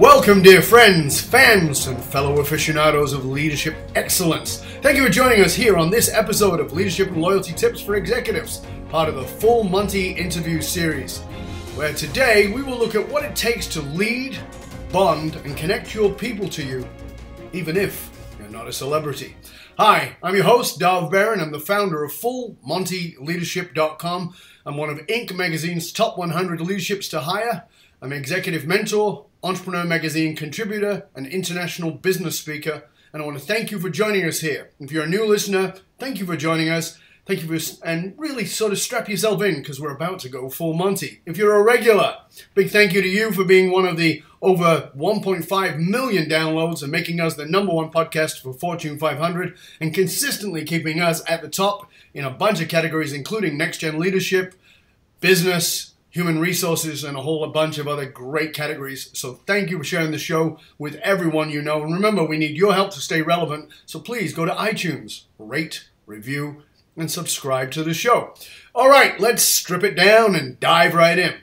Welcome, dear friends, fans, and fellow aficionados of leadership excellence. Thank you for joining us here on this episode of Leadership and Loyalty Tips for Executives, part of the Full Monty interview series, where today we will look at what it takes to lead, bond, and connect your people to you, even if you're not a celebrity. Hi, I'm your host, Dov Barron. I'm the founder of FullMontyLeadership.com. I'm one of Inc. magazine's top 100 leaderships to hire. I'm an executive mentor, Entrepreneur Magazine contributor, and international business speaker, and I want to thank you for joining us here. If you're a new listener, thank you for joining us. Thank you for, and really sort of strap yourself in because we're about to go full Monty. If you're a regular, big thank you to you for being one of the over 1.5 million downloads and making us the #1 podcast for Fortune 500 and consistently keeping us at the top in a bunch of categories, including next-gen leadership, business, human resources, and a whole bunch of other great categories. So thank you for sharing the show with everyone you know. And remember, we need your help to stay relevant. So please go to iTunes, rate, review, and subscribe to the show. All right, let's strip it down and dive right in.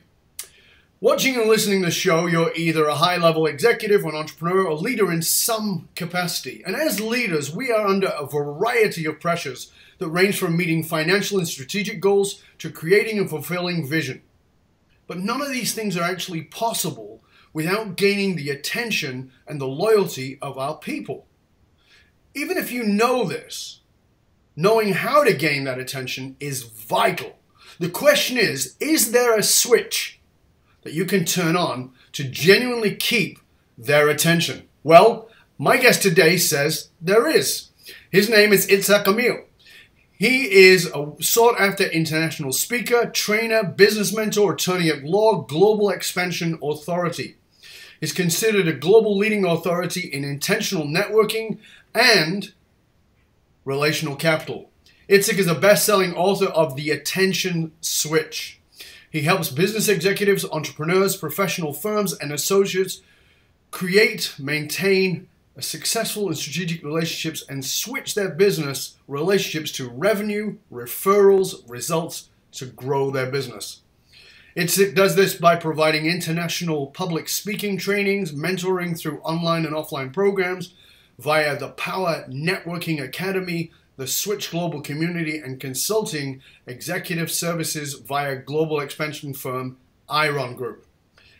Watching and listening to the show, you're either a high-level executive or an entrepreneur or leader in some capacity. And as leaders, we are under a variety of pressures that range from meeting financial and strategic goals to creating and fulfilling vision. But none of these things are actually possible without gaining the attention and the loyalty of our people. Even if you know this, knowing how to gain that attention is vital. The question is there a switch that you can turn on to genuinely keep their attention? Well, my guest today says there is. His name is Itzik Ameil. He is a sought-after international speaker, trainer, business mentor, attorney at law, global expansion authority. He's considered a global leading authority in intentional networking and relational capital. Itzik is a best-selling author of The Attention Switch. He helps business executives, entrepreneurs, professional firms, and associates create, maintain, successful and strategic relationships and switch their business relationships to revenue, referrals, results to grow their business. Itzik does this by providing international public speaking trainings, mentoring through online and offline programs via the Power Networking Academy, the Switch Global Community, and consulting executive services via global expansion firm EyeRon Group.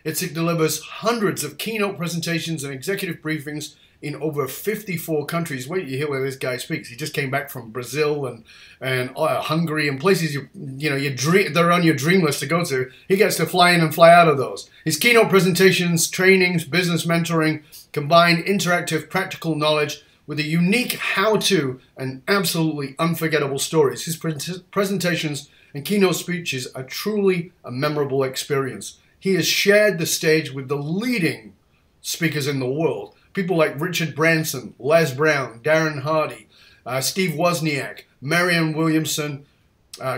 Itzik delivers hundreds of keynote presentations and executive briefings in over 54 countries. Wait, you hear where this guy speaks. He just came back from Brazil and Hungary and places they're on your dream list to go to. He gets to fly in and fly out of those. His keynote presentations, trainings, business mentoring combine interactive practical knowledge with a unique how-to and absolutely unforgettable stories. His presentations and keynote speeches are truly a memorable experience. He has shared the stage with the leading speakers in the world. People like Richard Branson, Les Brown, Darren Hardy, Steve Wozniak, Marianne Williamson,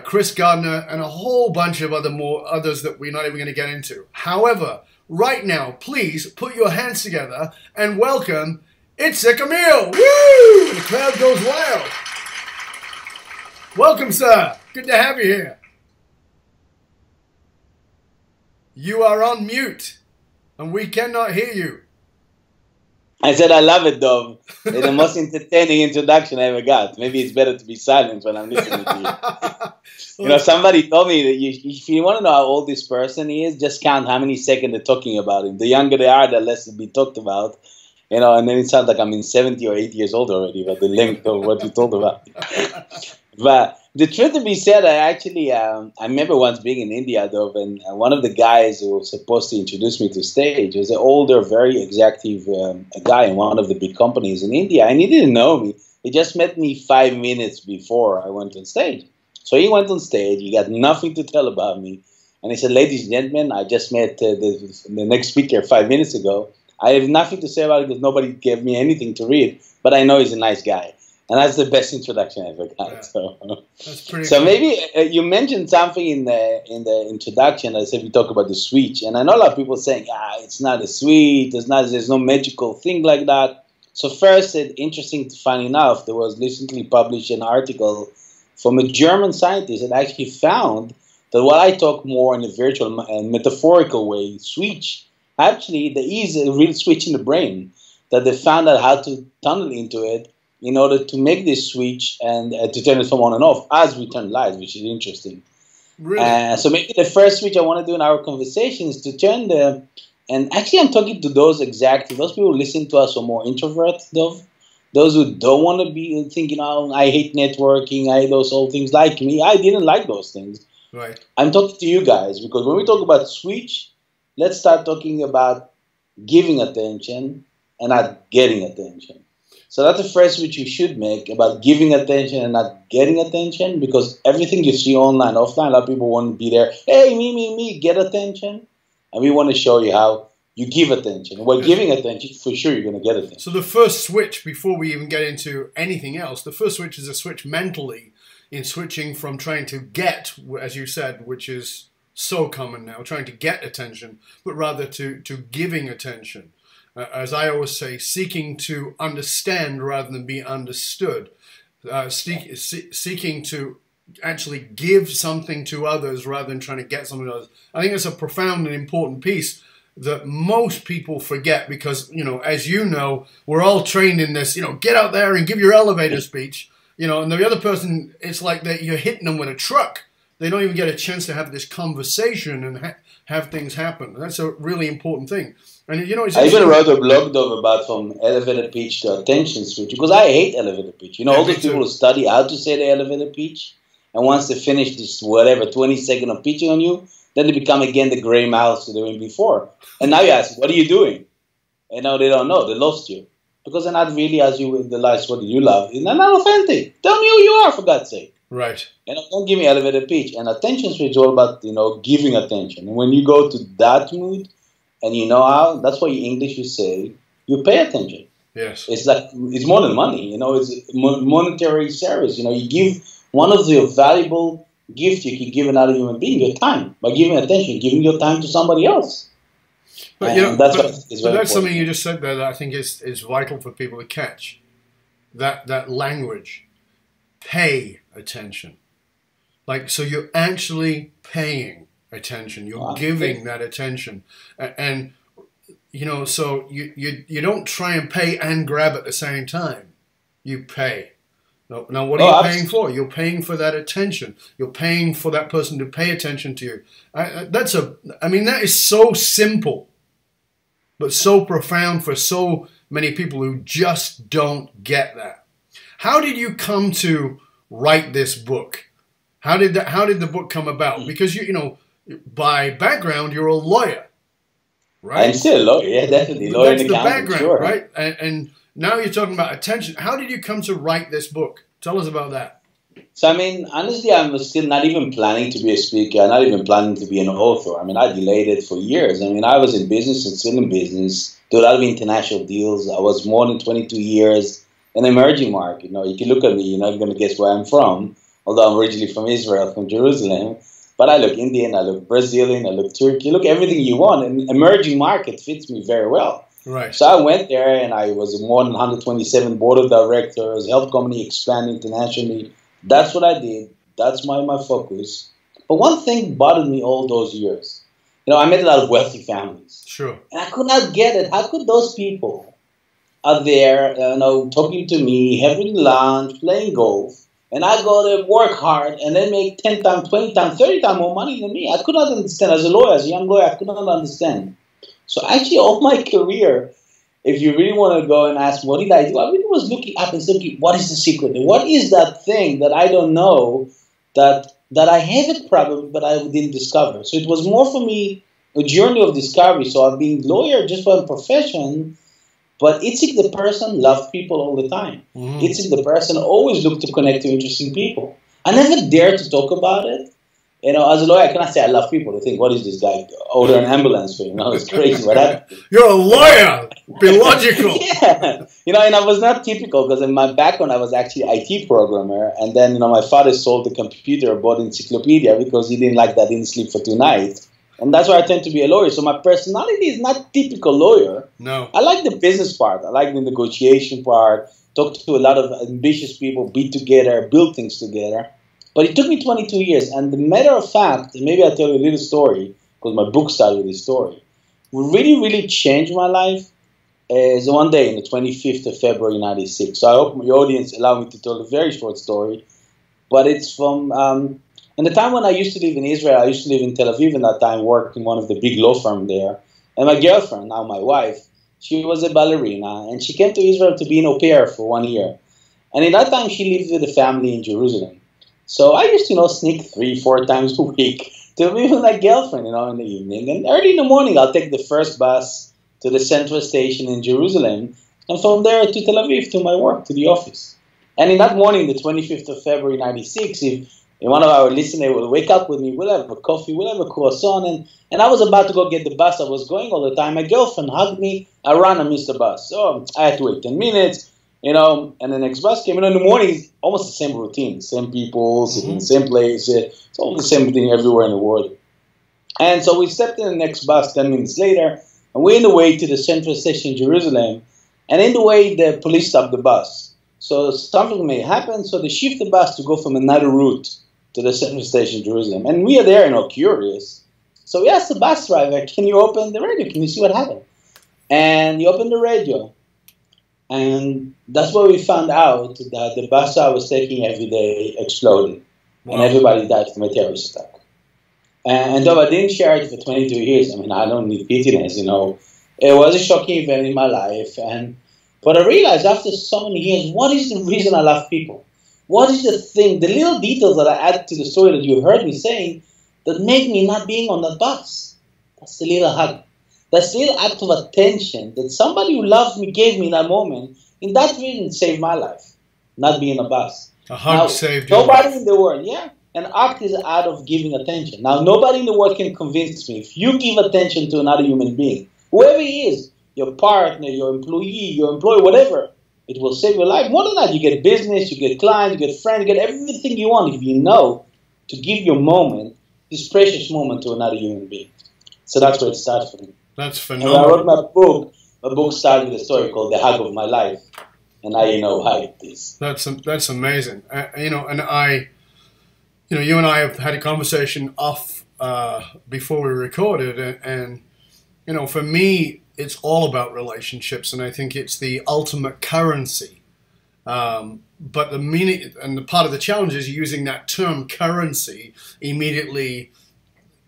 Chris Gardner, and a whole bunch of others that we're not even going to get into. However, right now, please put your hands together and welcome Itzik Ameil. Woo! The crowd goes wild. Welcome, sir. Good to have you here. You are on mute, and we cannot hear you. I said I love it, Dov. It's the most entertaining introduction I ever got. Maybe it's better to be silent when I'm listening to you. Somebody told me that if you want to know how old this person is, just count how many seconds they're talking about him. The younger they are, the less to be talked about. And then it sounds like I'm in 70 or 80 years old already, but the length of what you told about. But the truth to be said, I remember once being in India, though, and one of the guys who was supposed to introduce me to stage was an older, very executive guy in one of the big companies in India, and he didn't know me. He just met me 5 minutes before I went on stage. So he went on stage, he got nothing to tell about me, and he said, "Ladies and gentlemen, I just met the next speaker 5 minutes ago. I have nothing to say about it because nobody gave me anything to read, but I know he's a nice guy." And that's the best introduction I ever got. Yeah. So cool. Maybe you mentioned something in the introduction. I said we talk about the switch, and I know a lot of people saying, it's not a switch. There's no magical thing like that. So first, it's interesting to find enough. There was recently published an article from a German scientist that actually found that what I talk more in a virtual and metaphorical way, switch, actually there is a real switch in the brain that they found out how to tunnel into it in order to make this switch and to turn it from on and off as we turn lights, which is interesting. Really? So maybe the first switch I want to do in our conversation is to turn the, and actually I'm talking to those people who listen to us who are more introverts, those who don't want to be thinking, oh, I hate networking, I hate those old things like me. I didn't like those things. Right. I'm talking to you guys because when we talk about switch, let's start talking about giving attention and not getting attention. So that's the first switch you should make, about giving attention and not getting attention, because everything you see online, offline, a lot of people want to be there. Hey, me, get attention. And we want to show you how you give attention. Well, giving attention, for sure, you're going to get attention. So the first switch, before we even get into anything else, the first switch is a switch mentally in switching from trying to get, as you said, which is so common now, trying to get attention, but rather to giving attention. As I always say, seeking to understand rather than be understood. Seeking to actually give something to others rather than trying to get something to others. I think it's a profound and important piece that most people forget because, as you know, we're all trained in this, get out there and give your elevator speech, and the other person, it's like that you're hitting them with a truck. They don't even get a chance to have this conversation and have things happen. That's a really important thing. And it's I even wrote a blog about from elevator pitch to attention switch, because I hate elevator pitch. All those people who study how to say the elevator pitch, and once they finish this 20 seconds of pitching on you, then they become again the gray mouse they were before. And now you ask, what are you doing? And now they don't know. They lost you. Because they're not really as you in the lives, what do you love? They're not authentic. Tell me who you are, for God's sake. Right. Don't give me elevator pitch. And attention switch is all about, giving attention. And when you go to that mood, and how, that's why in English you say, you pay attention. Yes. It's more than money, it's monetary service. You give one of the valuable gifts you can give another human being, your time. By giving attention, giving your time to somebody else. But, that's something you just said there that I think is vital for people to catch. That language. Pay attention. So you're actually paying attention. You're giving that attention. And so you don't try and pay and grab at the same time. You pay. Now what are you paying for? You're paying for that attention. You're paying for that person to pay attention to you. That is so simple, but so profound for so many people who just don't get that. How did you come to write this book? How did the book come about? Because by background, you're a lawyer, right? I'm still a lawyer, yeah, definitely. Lawyer That's and the accountant, background, sure. right? And now you're talking about attention. How did you come to write this book? Tell us about that. So, honestly, I'm still not even planning to be a speaker. I'm not even planning to be an author. I delayed it for years. I was in business and still in business, do a lot of international deals. I was more than 22 years in an emerging market. You can look at me, you're not going to guess where I'm from, although I'm originally from Israel, from Jerusalem. But I look Indian, I look Brazilian, I look Turkey, look everything you want. And emerging market fits me very well. Right. So I went there and I was more than 127 board of directors, helped company expand internationally. That's what I did. That's my focus. But one thing bothered me all those years. I met a lot of wealthy families. Sure. And I could not get it. How could those people are there, talking to me, having lunch, playing golf, and I go to work hard and then make 10 times, 20 times, 30 times more money than me? I could not understand. As a lawyer, as a young lawyer, I could not understand. So actually, all my career, if you really want to go and ask, what did I do? I really was looking up and thinking, what is the secret? What is that thing that I don't know that I have it probably, but I didn't discover? So it was more for me a journey of discovery. So I've been lawyer just for a profession, but Itzik the person loved people all the time. Mm-hmm. Itzik the person always looked to connect to interesting people. I never dared to talk about it. As a lawyer, I cannot say I love people. They think, what is this guy? Order an ambulance for him. It's crazy. What happened? You're a lawyer. Be logical. Yeah. And I was not typical because in my background, I was actually IT programmer. And then, my father sold the computer, bought encyclopedia because he didn't like that I didn't sleep for 2 nights. And that's why I tend to be a lawyer. So my personality is not typical lawyer. No. I like the business part. I like the negotiation part. Talk to a lot of ambitious people, be together, build things together. But it took me 22 years. And the matter of fact, maybe I'll tell you a little story, because my book started with this story. really, really changed my life is one day, on the 25th of February, 96. So I hope your audience allow me to tell a very short story. But it's from in the time when I used to live in Israel. I used to live in Tel Aviv in that time, work in one of the big law firms there. And my girlfriend, now my wife, she was a ballerina, and she came to Israel to be an au pair for 1 year. And in that time, she lived with a family in Jerusalem. So I used to, sneak 3-4 times a week to be with my girlfriend, in the evening. And early in the morning, I'll take the first bus to the central station in Jerusalem, and from there to Tel Aviv to my work, to the office. And in that morning, the 25th of February, 96, if one of our listeners will wake up with me, we'll have a coffee, we'll have a croissant, and I was about to go get the bus. I was going all the time. My girlfriend hugged me. I ran and missed the bus. So I had to wait 10 minutes, and the next bus came. In the morning, it's almost the same routine, same people, sitting in the same place. It's all the same thing everywhere in the world. And so we stepped in the next bus 10 minutes later, and we're in the way to the central station in Jerusalem, and in the way, the police stopped the bus. So something may happen, so they shift the bus to go from another route to the central station in Jerusalem. And we are there, curious. So we asked the bus driver, can you open the radio? Can you see what happened? And he opened the radio. And that's where we found out that the bus I was taking every day exploded. Wow. And everybody died from a terrorist attack. And though I didn't share it for 22 years, I don't need pittiness, It was a shocking event in my life. But I realized after so many years, what is the reason I love people? What is the thing, the little details that I add to the story that you heard me saying that make me not being on that bus? That's the little hug. That's the little act of attention that somebody who loves me gave me in that moment. And that really saved my life, not being on a bus. A hug saved your life. Nobody in the world, an act is out of giving attention. Now, nobody in the world can convince me. If you give attention to another human being, whoever he is, your partner, your employee, your employer, whatever, it will save your life. More than that, you get business, you get clients, you get friends, you get everything you want if you know to give your moment, this precious moment, to another human being. So that's where it starts for me. That's phenomenal. And when I wrote my book started with a story called The Hug of My Life. And now you know how it is. That's amazing. And you and I have had a conversation off before we recorded, and for me, it's all about relationships, and I think it's the ultimate currency. But the meaning and the part of the challenge is using that term currency immediately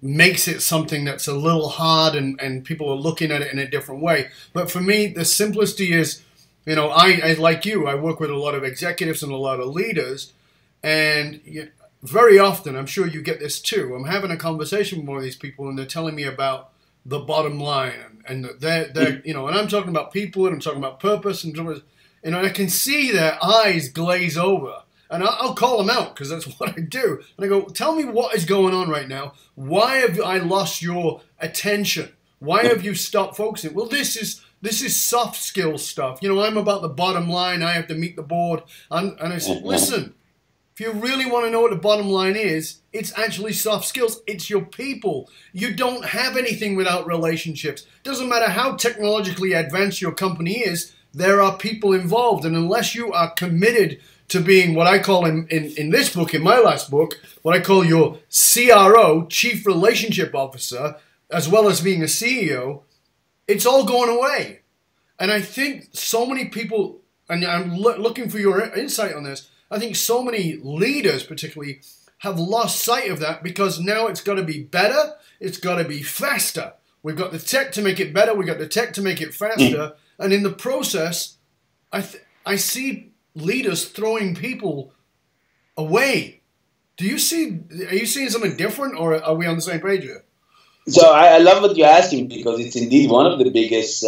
makes it something that's a little hard, and people are looking at it in a different way. But for me, the simplicity is, I like you, I work with a lot of executives and a lot of leaders, and very often, I'm sure you get this too, I'm having a conversation with one of these people, and they're telling me about the bottom line, and they're and I'm talking about people, and I'm talking about purpose, and I can see their eyes glaze over, and I'll call them out because that's what I do, and I go, tell me what is going on right now. Why have I lost your attention? Why have you stopped focusing? Well, this is soft skill stuff. I'm about the bottom line. I have to meet the board, and I said, listen. If you really want to know what the bottom line is, it's actually soft skills. It's your people. You don't have anything without relationships. Doesn't matter how technologically advanced your company is, there are people involved. And unless you are committed to being what I call in this book, in my last book, what I call your CRO, Chief Relationship Officer, as well as being a CEO, it's all going away. And I think so many people, and I'm looking for your insight on this, I think so many leaders particularly have lost sight of that because now it's got to be better, it's got to be faster. We've got the tech to make it better, we've got the tech to make it faster, and in the process, I see leaders throwing people away. Are you seeing something different, or are we on the same page here? So I love what you're asking, because it's indeed one of the biggest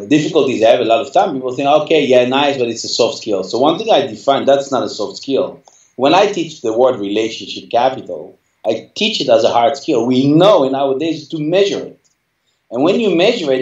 difficulties I have a lot of time. People think, okay, yeah, nice, but it's a soft skill. So one thing I define, that's not a soft skill. When I teach the word relationship capital, I teach it as a hard skill. We know nowadays to measure it. And when you measure it,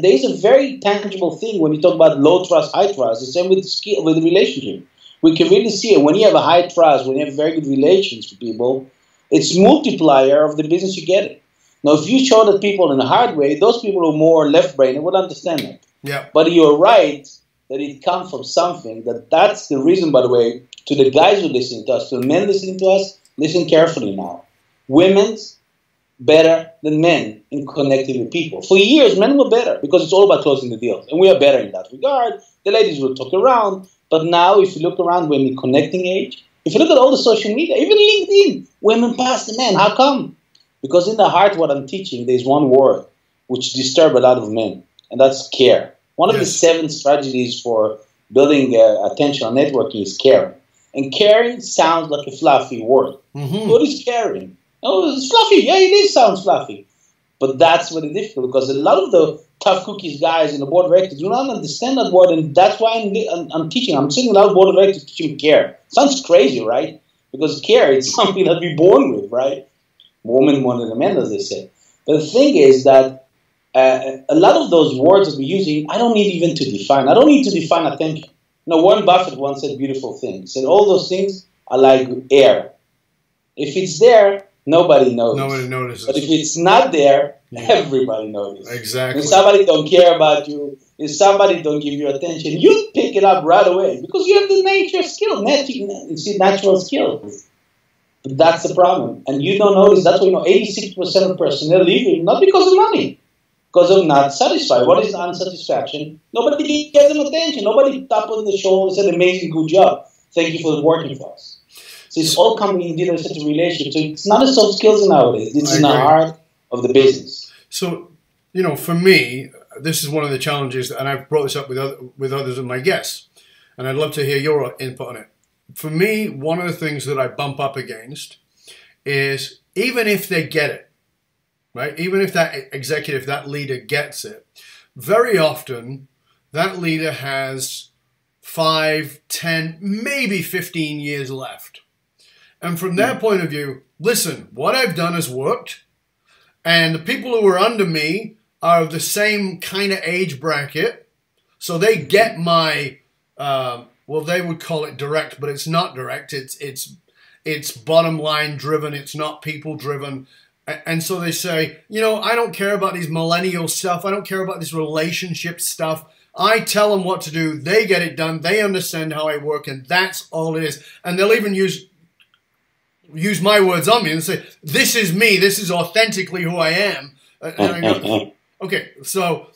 there's a very tangible thing when you talk about low trust, high trust. The same with skill, with the relationship. We can really see it. When you have a high trust, when you have very good relations with people, it's multiplier of the business you get it. Now, if you show that people in a hard way, those people who are more left-brained would understand it. Yeah. But you're right that it comes from something. That's the reason, by the way, to the guys who listen to us, to the men listening to us, listen carefully now. Women's better than men in connecting with people. For years, men were better because it's all about closing the deals. And we are better in that regard. The ladies will talk around. But now, if you look around, we're in the connecting age. If you look at all the social media, even LinkedIn, women pass the men. How come? Because in the heart of what I'm teaching, there's one word which disturbs a lot of men, and that's care. One of the 7 strategies for building attention on networking is caring. And caring sounds like a fluffy word. What is caring? Oh, it's fluffy. Yeah, it sounds fluffy. But that's really difficult because a lot of the tough cookies guys in the board of directors do not understand that word, and that's why I'm teaching. I'm sitting in a lot of board of directors teaching care. Sounds crazy, right? Because care is something that we're born with, right? Woman more than a man, as they say. But the thing is that a lot of those words that we're using, I don't need even to define. I don't need to define attention. Warren Buffett once said a beautiful thing. He said, all those things are like air. If it's there, nobody knows. Nobody notices. But if it's not there, everybody knows. Exactly. If somebody don't care about you, if somebody don't give you attention, you pick it up right away because you have the nature skill, natural skills. But that's the problem. And you don't notice. That's why 86% of personnel leaving, not because of money, because of not satisfied. What is unsatisfaction? Nobody gives them attention. Nobody tapped on the shoulder and said, amazing, good job. Thank you for working for us. So it's all coming in dealing such a relationship. So it's not a soft skills nowadays. It's in the heart of the business. So, for me, this is one of the challenges, and I've brought this up with others of my guests, and I'd love to hear your input on it. For me, one of the things that I bump up against is even if they get it, right? Even if that executive, that leader gets it, very often that leader has 5, 10, maybe 15 years left. And from their point of view, listen, what I've done has worked. And the people who are under me are of the same kind of age bracket. So they get my, well, they would call it direct, but it's not direct. It's bottom line driven. It's not people driven. And so they say, I don't care about these millennial stuff. I don't care about this relationship stuff. I tell them what to do. They get it done. They understand how I work. And that's all it is. And they'll even use my words on me and say, this is me. This is authentically who I am. And I go, okay, so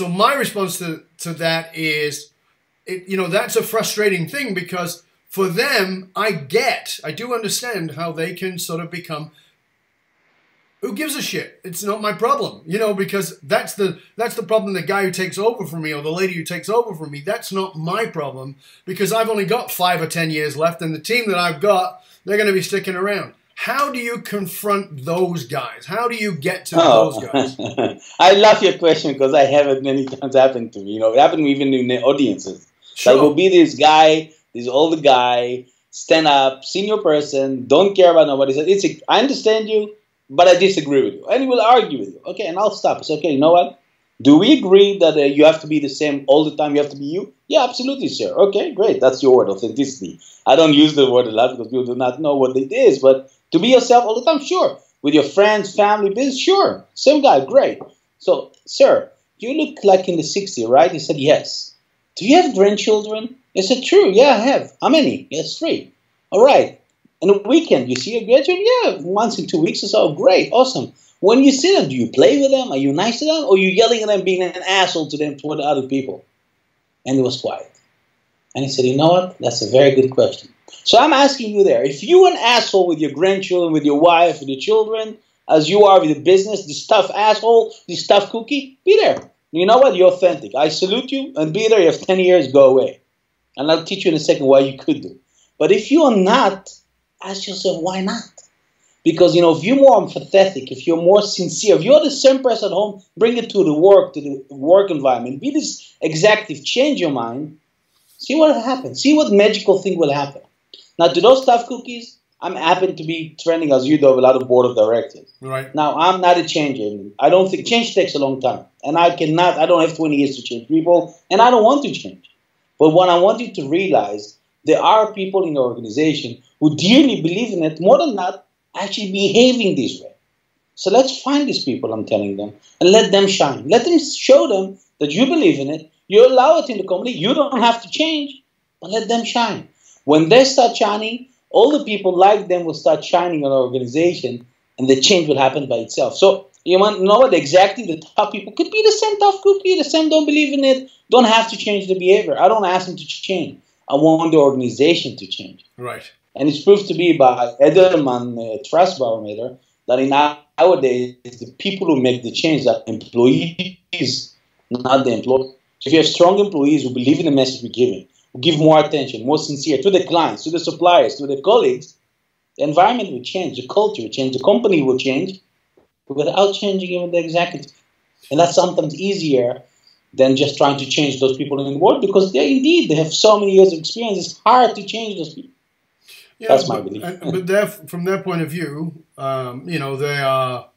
my response to that is, that's a frustrating thing because for them, I do understand how they can sort of become, who gives a shit? It's not my problem, because that's the problem. The guy who takes over from me or the lady who takes over from me, that's not my problem because I've only got 5 or 10 years left and the team that I've got, they're going to be sticking around. How do you confront those guys? How do you get to those guys? I love your question because I have it many times happen to me. It happened even in the audiences. Sure. There will be this guy, this older guy, stand up, senior person, don't care about nobody. Said, Itzik, I understand you, but I disagree with you. And he will argue with you. Okay, and I'll stop. It's okay, you know what? Do we agree that you have to be the same all the time? You have to be you? Yeah, absolutely, sir. Okay, great. That's your word, authenticity. I don't use the word a lot because people do not know what it is. But to be yourself all the time, sure. With your friends, family, business, sure. Same guy, great. So, sir, you look like in the 60s, right? He said, yes. Do you have grandchildren? I said, true. Yeah, I have. How many? Yes, 3. All right. And a weekend, you see your grandchildren? Yeah, once in 2 weeks or so. Great, awesome. When you see them, do you play with them? Are you nice to them? Or are you yelling at them, being an asshole to them toward other people? And he was quiet. And he said, you know what? That's a very good question. So I'm asking you there, if you're an asshole with your grandchildren, with your wife, with your children, as you are with the business, this tough asshole, this tough cookie, be there. You know what? You're authentic. I salute you and be there. You have 10 years, go away. And I'll teach you in a second why you could do. But if you are not, ask yourself, why not? Because, if you're more empathetic, if you're more sincere, if you're the same person at home, bring it to the work environment. Be this executive, change your mind. See what happens. See what magical thing will happen. Now, to those tough cookies, I'm happy to be training, as you do, a lot of board of directors. Right. Now, I'm not a change agent. I don't think change takes a long time. And I don't have 20 years to change people, and I don't want to change. But what I want you to realize, there are people in the organization who dearly believe in it, more than that, actually behaving this way. So let's find these people, I'm telling them, and let them shine. Let them show them that you believe in it. You allow it in the company. You don't have to change, but let them shine. When they start shining, all the people like them will start shining on the organization, and the change will happen by itself. So you want to know what exactly the top people could be the same tough cookie, the same don't believe in it, don't have to change the behavior. I don't ask them to change. I want the organization to change. Right. And it's proved to be by Edelman Trust Barometer that in nowadays the people who make the change are employees, not the employer. So if you have strong employees who believe in the message we're giving, who give more attention, more sincere to the clients, to the suppliers, to the colleagues, the environment will change, the culture will change, the company will change without changing even the executive. And that's sometimes easier than just trying to change those people in the world because they have so many years of experience. It's hard to change those people. Yeah, that's my belief. But from their point of view, you know, they are,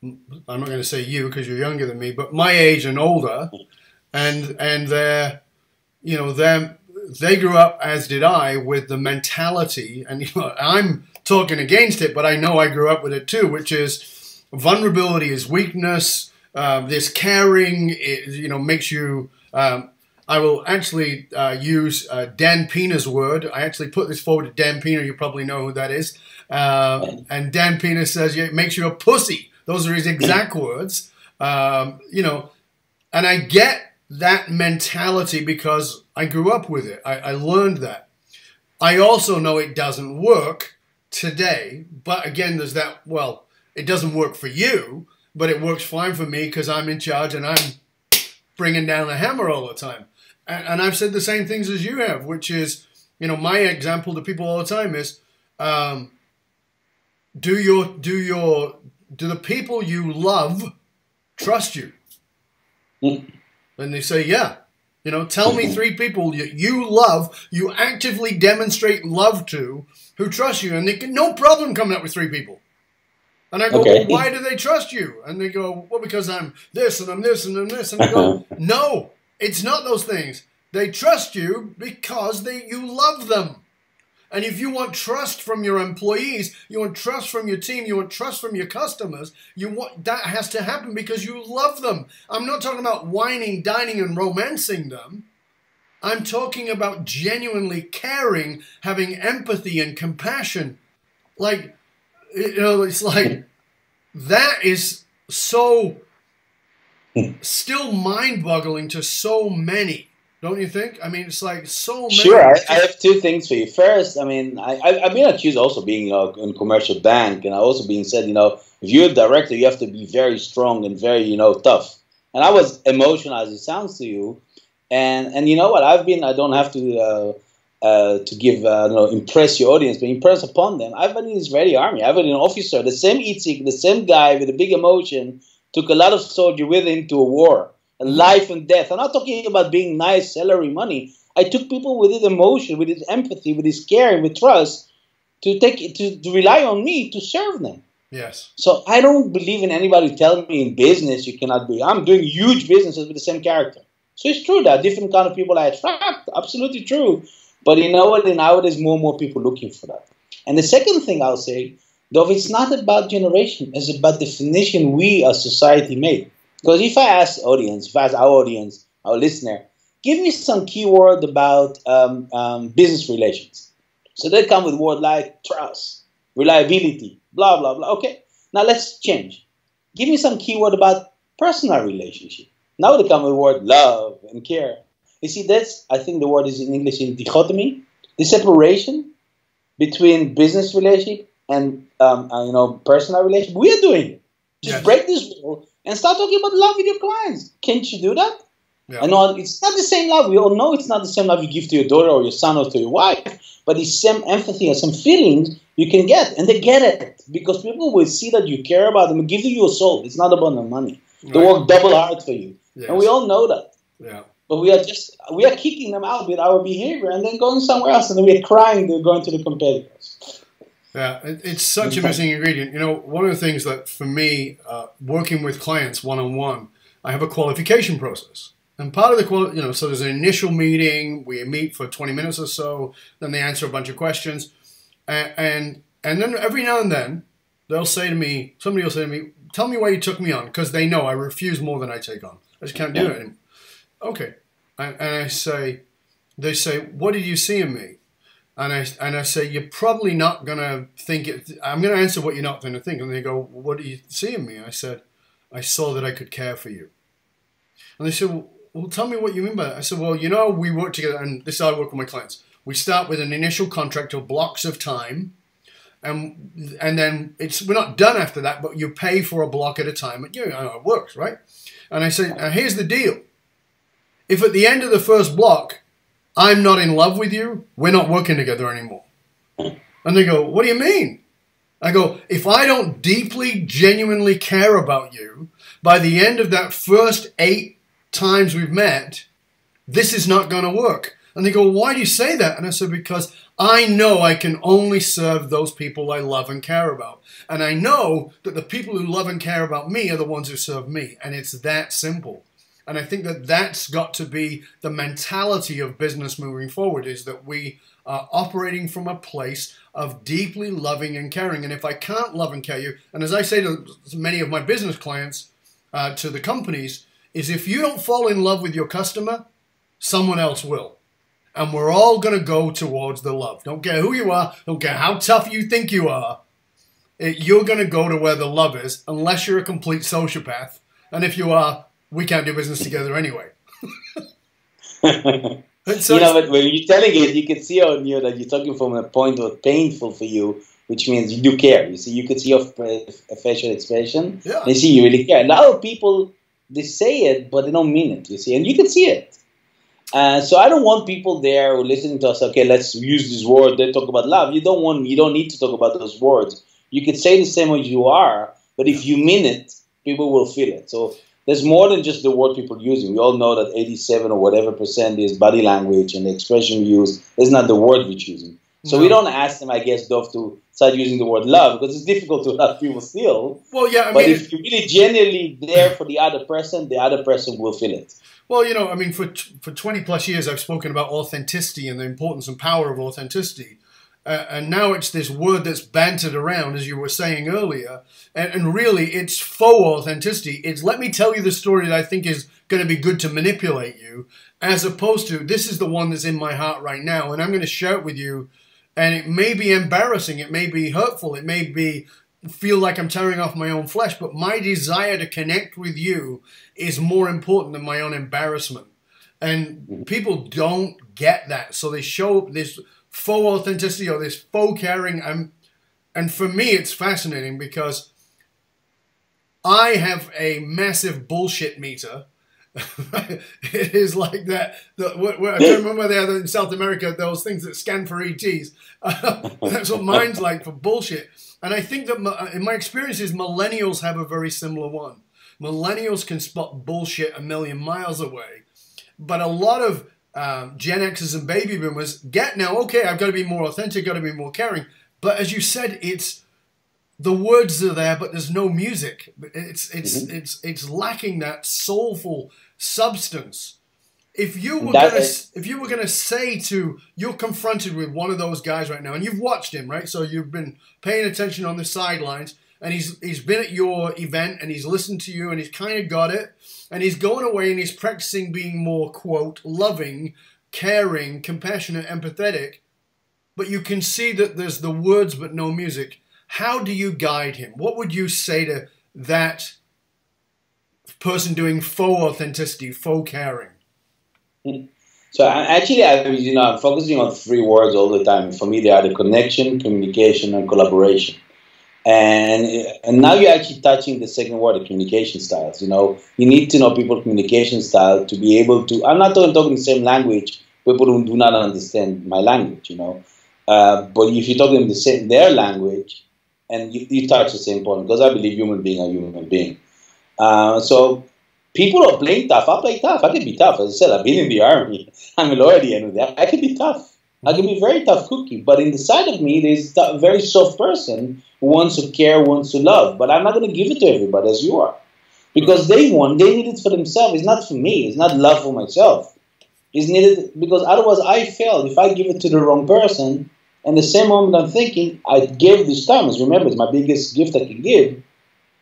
I'm not going to say you because you're younger than me, but my age and older, and they're, you know, they grew up, as did I, with the mentality, and you know, I'm talking against it, but I know I grew up with it too, which is vulnerability is weakness. This caring, you know, makes you. I will actually use Dan Pina's word. I actually put this forward to Dan Pina. You probably know who that is. And Dan Pina says, yeah, it makes you a pussy. Those are his exact words. You know, and I get that mentality because I grew up with it. I learned that. I also know it doesn't work today. But again, there's that, well, it doesn't work for you, but it works fine for me because I'm in charge and I'm bringing down the hammer all the time. And I've said the same things as you have, which is, you know, my example to people all the time is, do the people you love trust you? And they say, yeah. You know, tell me 3 people you love, you actively demonstrate love to, who trust you. And they get no problem coming up with 3 people. And I go, well, why do they trust you? And they go, well, because I'm this and I'm this and I'm this. And I go, no. It's not those things. They trust you because you love them. And if you want trust from your employees, you want trust from your team, you want trust from your customers, that has to happen because you love them. I'm not talking about whining, dining, and romancing them. I'm talking about genuinely caring, having empathy and compassion. Like, you know, it's like, that is so still mind-boggling to so many, don't you think? I mean, it's like so many. Sure, I have 2 things for you. First, I mean, I've been accused also being in a commercial bank, and I also being said, you know, if you're a director, you have to be very strong and very, you know, tough. And I was emotional as it sounds to you, and you know what? I don't have to give, impress your audience, but impress upon them. I've been in the Israeli army. I've been an officer, the same Itzik, the same guy with a big emotion, took a lot of soldiers with him to a war, a life and death. I'm not talking about being nice, salary, money. I took people with his emotion, with his empathy, with his care, with trust, to rely on me to serve them. Yes. So I don't believe in anybody telling me in business you cannot be. I'm doing huge businesses with the same character. So it's true that different kind of people I attract. Absolutely true. But you know what? Nowadays, more and more people looking for that. And the second thing I'll say, though, it's not about generation. It's about definition we as society made. Because if I ask our audience, our listener, give me some keyword about business relations. So they come with words like trust, reliability, blah, blah, blah. Okay, now let's change. Give me some keyword about personal relationship. Now they come with the word love and care. You see, I think the word is in English in dichotomy, the separation between business relationship and personal relationship. We are doing it. Just break this rule and start talking about love with your clients. Can't you do that? Yeah. I know it's not the same love. We all know it's not the same love you give to your daughter or your son or to your wife, but the same empathy and some feelings you can get, and they get it because people will see that you care about them and give you your soul. It's not about the money. They work double hard for you, and we all know that. Yeah. But we are kicking them out with our behavior and then going somewhere else, and then we are crying they're going to the competitors. Yeah, it's such a missing ingredient. You know, one of the things that for me, working with clients one-on-one, I have a qualification process. And part of the so there's an initial meeting, we meet for 20 minutes or so, then they answer a bunch of questions. And then every now and then, somebody will say to me, tell me why you took me on, because they know I refuse more than I take on. I just can't do it anymore. Okay. And they say, what did you see in me? And I say, you're probably not going to think it. I'm going to answer what you're not going to think. And they go, what do you see in me? I said, I saw that I could care for you. And they said, well, tell me what you mean by that. I said, well, we work together, and this is how I work with my clients. We start with an initial contract of blocks of time, and then we're not done after that, but you pay for a block at a time. And it works, right? And I say, now here's the deal. If at the end of the first block, I'm not in love with you, we're not working together anymore. And they go, what do you mean? I go, if I don't deeply, genuinely care about you, by the end of that first 8 times we've met, this is not going to work. And they go, why do you say that? And I said, because I know I can only serve those people I love and care about. And I know that the people who love and care about me are the ones who serve me. And it's that simple. And I think that that's got to be the mentality of business moving forward, is that we are operating from a place of deeply loving and caring. And if I can't love and care you, and as I say to many of my business clients, to the companies, is if you don't fall in love with your customer, someone else will. And we're all going to go towards the love. Don't care who you are. Don't care how tough you think you are. You're going to go to where the love is, unless you're a complete sociopath. And if you are, we can't do business together anyway. So, but when you're telling it, you can see on you that you're talking from a point of painful for you, which means you do care. You see, you can see your facial expression. Yeah. And you see you really care. A lot of people, they say it, but they don't mean it, you see. And you can see it. So I don't want people there who are listening to us, okay, let's use this word, they talk about love. You don't need to talk about those words. You could say the same as you are, but if you mean it, people will feel it. So there's more than just the word people are using. We all know that 87 or whatever % is body language, and the expression we use is not the word we're choosing. So we don't ask them, I guess, Dov, to start using the word love, because it's difficult to love people still. Well, yeah, but if you're really genuinely there for the other person will feel it. Well, for 20 plus years, I've spoken about authenticity and the importance and power of authenticity. And now it's this word that's bantered around, as you were saying earlier. And really, it's faux authenticity. It's let me tell you the story that I think is going to be good to manipulate you, as opposed to this is the one that's in my heart right now, and I'm going to share it with you. And it may be embarrassing. It may be hurtful. It may feel like I'm tearing off my own flesh. But my desire to connect with you is more important than my own embarrassment. And people don't get that. So they show this faux authenticity or this faux caring. And for me, it's fascinating because I have a massive bullshit meter. It is like that. I can't remember they had in South America, those things that scan for ETs. That's what mine's like for bullshit. And I think that in my experiences, millennials have a very similar one. Millennials can spot bullshit a million miles away. But a lot of Gen Xers and baby boomers get now, okay, I've got to be more authentic, got to be more caring. But as you said, the words are there, but there's no music. It's lacking that soulful substance. If you were going to say you're confronted with one of those guys right now, and you've watched him, right? So you've been paying attention on the sidelines, and he's been at your event, and he's listened to you, and he's kind of got it, and he's going away and he's practicing being more, quote, loving, caring, compassionate, empathetic, but you can see that there's the words but no music. How do you guide him? What would you say to that person doing faux authenticity, faux caring? So actually, I'm focusing on 3 words all the time. For me, they are the connection, communication, and collaboration. And now you're actually touching the second word, the communication styles. You need to know people's communication style to be able to. I'm not talking the same language. People who do not understand my language. But if you're talking their language, and you touch the same point, because I believe human beings are human beings. So people are playing tough. I play tough. I can be tough. As I said, I've been in the army. I'm a lawyer at the end of that. I can be tough. I can be very tough cookie. But in the side of me, there's a very soft person who wants to care, wants to love. But I'm not going to give it to everybody as you are. Because they need it for themselves. It's not for me. It's not love for myself. It's needed because otherwise I fail. If I give it to the wrong person, and the same moment I'm thinking, I gave this time. Remember, it's my biggest gift I can give,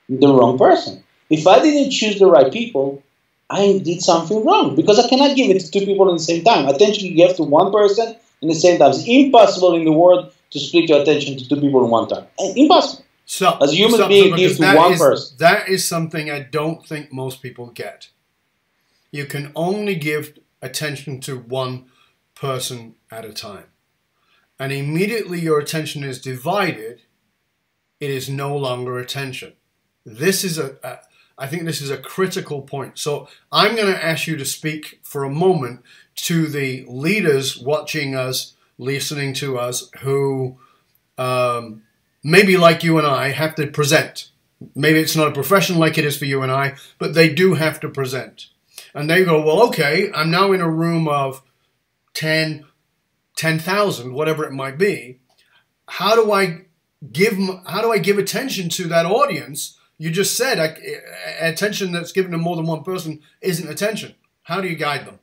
the wrong person. If I didn't choose the right people, I did something wrong because I cannot give it to 2 people at the same time. Attention you give to one person in the same time. It's impossible in the world to split your attention to two people in one time. Impossible. So, as a human being, give to one person. That is something I don't think most people get. You can only give attention to one person at a time. And immediately your attention is divided, it is no longer attention. This is I think this is a critical point. So I'm going to ask you to speak for a moment to the leaders watching us, listening to us, who maybe like you and I have to present. Maybe it's not a profession like it is for you and I, but they do have to present. And they go, well, okay, I'm now in a room of 10,000, whatever it might be. How do I give attention to that audience? You just said attention that's given to more than one person isn't attention. How do you guide them?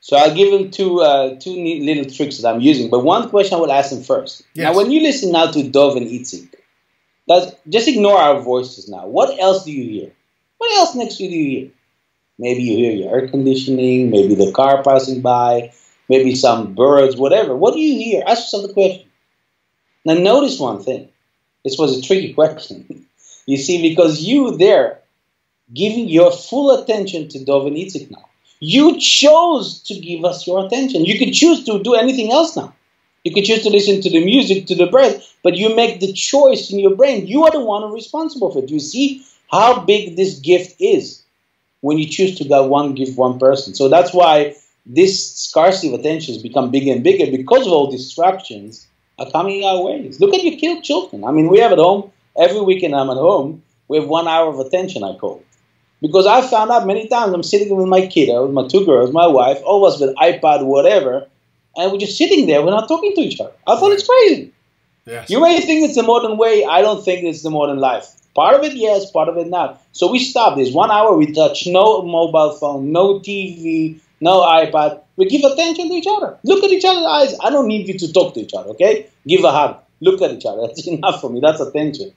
So I'll give them two neat little tricks that I'm using. But one question I will ask them first. Yes. Now, when you listen now to Dov and Itzik, just ignore our voices now. What else do you hear? What else next to you do you hear? Maybe you hear your air conditioning, maybe the car passing by, maybe some birds, whatever. What do you hear? Ask yourself the question. Now, notice one thing. This was a tricky question. You see, because you there giving your full attention to Dov and Itzik now. You chose to give us your attention. You could choose to do anything else now. You could choose to listen to the music, to the birds, but you make the choice in your brain. You are the one who's responsible for it. You see how big this gift is when you choose to give one person. So that's why this scarcity of attention has become bigger and bigger because of all distractions are coming our ways. Look at your killed children. I mean, we have at home, every weekend I'm at home, we have 1 hour of attention, I call it. Because I found out many times I'm sitting with my kiddo, with my two girls, my wife, all of us with iPad, whatever, and we're just sitting there, we're not talking to each other. I thought it's crazy. Yes. You may think it's the modern way, I don't think it's the modern life. Part of it, yes, part of it not. So we stopped this 1 hour, we touch no mobile phone, no TV, no iPad. We give attention to each other. Look at each other's eyes. I don't need you to talk to each other, okay? Give a hug. Look at each other. That's enough for me. That's attention.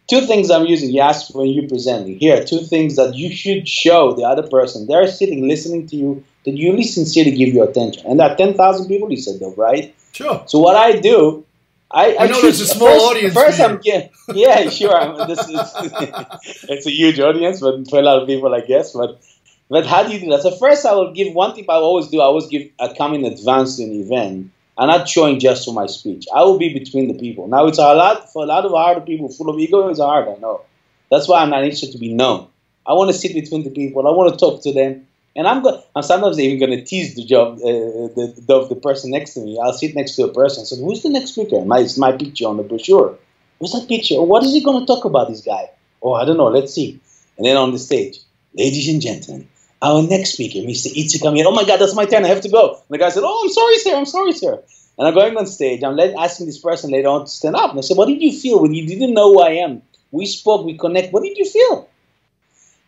Two things I'm using. You asked when you're presenting. Here, two things that you should show the other person. They're sitting, listening to you, that you really sincerely give your attention. And that 10,000 people, you said, though, right? Sure. So what I do, I know there's a small audience. First, yeah, sure. It's a huge audience, but for a lot of people, I guess. But how do you do that? So first, I will give one tip. I always give a come in advance to an event. I'm not showing just for my speech. I will be between the people. Now, it's for a lot of harder people full of ego. It's hard, I know. That's why I'm not interested to be known. I want to sit between the people. I want to talk to them. And I'm sometimes even going to tease the person next to me. I'll sit next to a person and say, who's the next speaker? It's my picture on the brochure. What's that picture? What is he going to talk about, this guy? Oh, I don't know. Let's see. And then on the stage, ladies and gentlemen, our next speaker, Mr. Itzik Ameil. Oh my God, that's my turn. I have to go. And the guy said, oh, I'm sorry, sir. I'm sorry, sir. And I'm going on stage. I'm asking this person later on to stand up. And I said, what did you feel when you didn't know who I am? We spoke, we connect. What did you feel?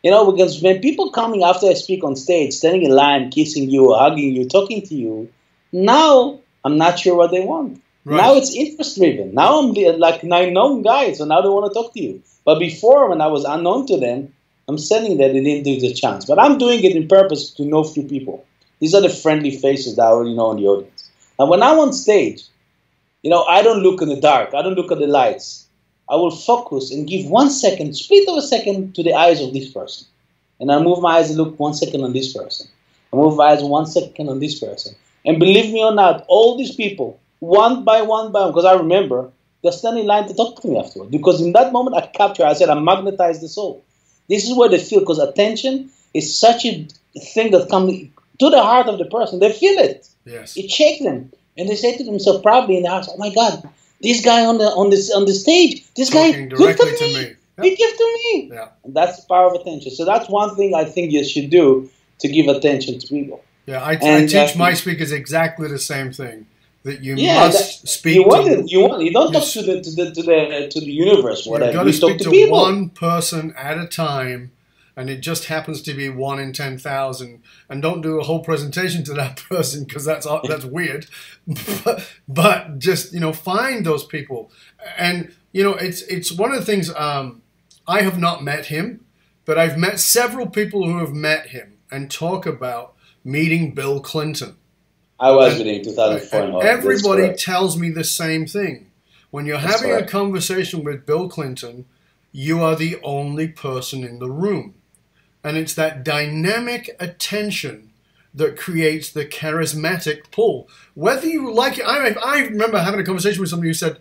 You know, because when people coming after I speak on stage, standing in line, kissing you, or hugging you, talking to you, now I'm not sure what they want. Right. Now it's interest-driven. Now I'm like an unknown guy, so now they want to talk to you. But before, when I was unknown to them, I'm sending that they didn't do the chance. But I'm doing it in purpose to know few people. These are the friendly faces that I already know in the audience. And when I'm on stage, you know, I don't look in the dark. I don't look at the lights. I will focus and give 1 second, split of a second to the eyes of this person. And I move my eyes and look 1 second on this person. I move my eyes 1 second on this person. And believe me or not, all these people, one by one, because I remember, they're standing in line to talk to me afterwards. Because in that moment, I said, I magnetize the soul. This is where they feel, because attention is such a thing that comes to the heart of the person. They feel it. Yes. It shakes them. And they say to themselves proudly in the house, oh my God, this guy on the stage, this guy looked at me. Yep. He gave to me. Yeah. And that's the power of attention. So that's one thing I think you should do to give attention to people. Yeah, I teach my speakers exactly the same thing. That you must speak. You don't talk to the universe. Whatever. You've got to speak to one person at a time, and it just happens to be 1 in 10,000. And don't do a whole presentation to that person, because that's weird. But just find those people, and it's one of the things. I have not met him, but I've met several people who have met him and talk about meeting Bill Clinton. I was with him in 2004. And everybody tells me the same thing. When you're having a conversation with Bill Clinton, you are the only person in the room. And it's that dynamic attention that creates the charismatic pull. Whether you like it, I remember having a conversation with somebody who said,